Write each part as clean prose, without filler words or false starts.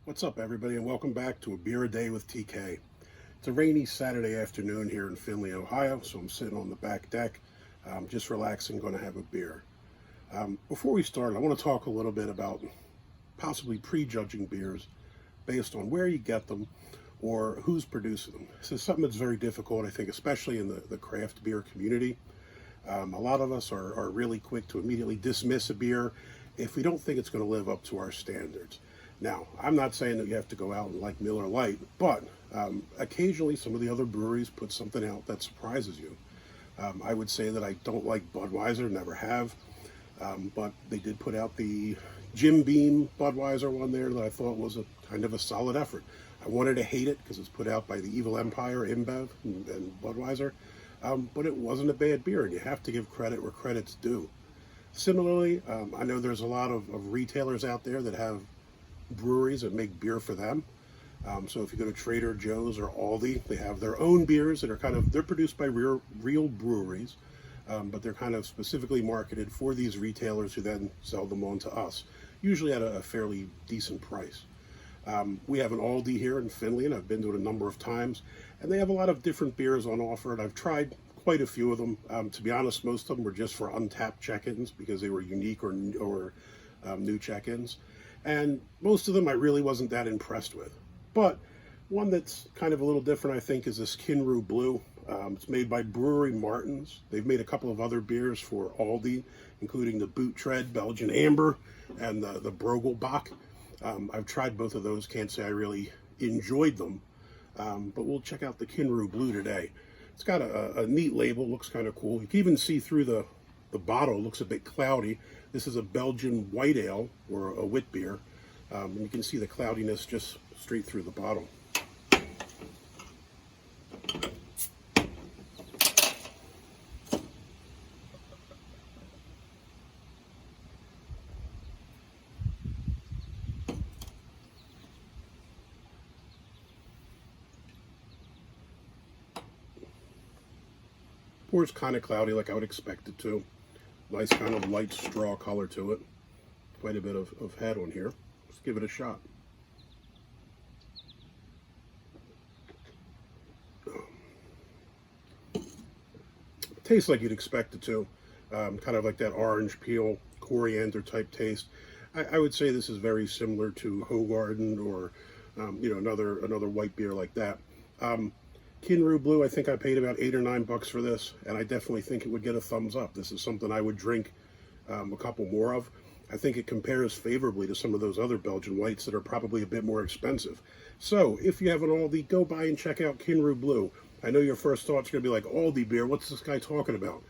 What's up, everybody, and welcome back to A Beer a Day with TK. It's a rainy Saturday afternoon here in Findlay, Ohio, so I'm sitting on the back deck, just relaxing, going to have a beer. Before we start, I want to talk a little bit about possibly prejudging beers based on where you get them or who's producing them. This is something that's very difficult, I think, especially in the craft beer community. A lot of us are really quick to immediately dismiss a beer if we don't think it's going to live up to our standards. Now, I'm not saying that you have to go out and like Miller Lite, but occasionally some of the other breweries put something out that surprises you. I would say that I don't like Budweiser, never have, but they did put out the Jim Beam Budweiser one there that I thought was a kind of a solid effort. I wanted to hate it because it's put out by the Evil Empire, InBev, and Budweiser, but it wasn't a bad beer, and you have to give credit where credit's due. Similarly, I know there's a lot of retailers out there that have breweries that make beer for them. So if you go to Trader Joe's or Aldi, they have their own beers that are they're produced by real breweries, but they're kind of specifically marketed for these retailers who then sell them on to us, usually at a fairly decent price. We have an Aldi here in Findlay, and I've been to it a number of times, and they have a lot of different beers on offer, and I've tried quite a few of them. To be honest, most of them were just for untapped check-ins because they were unique or new check-ins. And most of them I really wasn't that impressed with. But one that's kind of a little different, I think, is this Kinroo Blue. It's made by Brouwerij Martens. They've made a couple of other beers for Aldi, including the Boot Tread Belgian Amber and the Brogelbach. I've tried both of those. Can't say I really enjoyed them. But we'll check out the Kinroo Blue today. It's got a neat label. Looks kind of cool. You can even see through the bottle. It looks a bit cloudy. This is a Belgian white ale, or a Witbier, and you can see the cloudiness just straight through the bottle. Pours kind of cloudy like I would expect it to. Nice kind of light straw color to it. Quite a bit of head on here. Let's give it a shot. Tastes like you'd expect it to. Kind of like that orange peel, coriander type taste. I would say this is very similar to Hoegaarden or another white beer like that. Kinroo Blue, I think I paid about $8 or $9 for this, and I definitely think it would get a thumbs up. This is something I would drink a couple more of. I think it compares favorably to some of those other Belgian whites that are probably a bit more expensive. So, if you have an Aldi, go by and check out Kinroo Blue. I know your first thought's going to be like, Aldi beer, what's this guy talking about?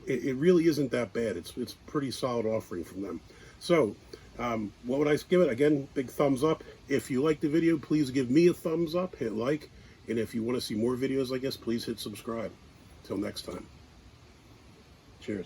It really isn't that bad. It's a pretty solid offering from them. So, what would I give it? Again, big thumbs up. If you like the video, please give me a thumbs up, hit like. And if you want to see more videos like this, please hit subscribe. Till next time. Cheers.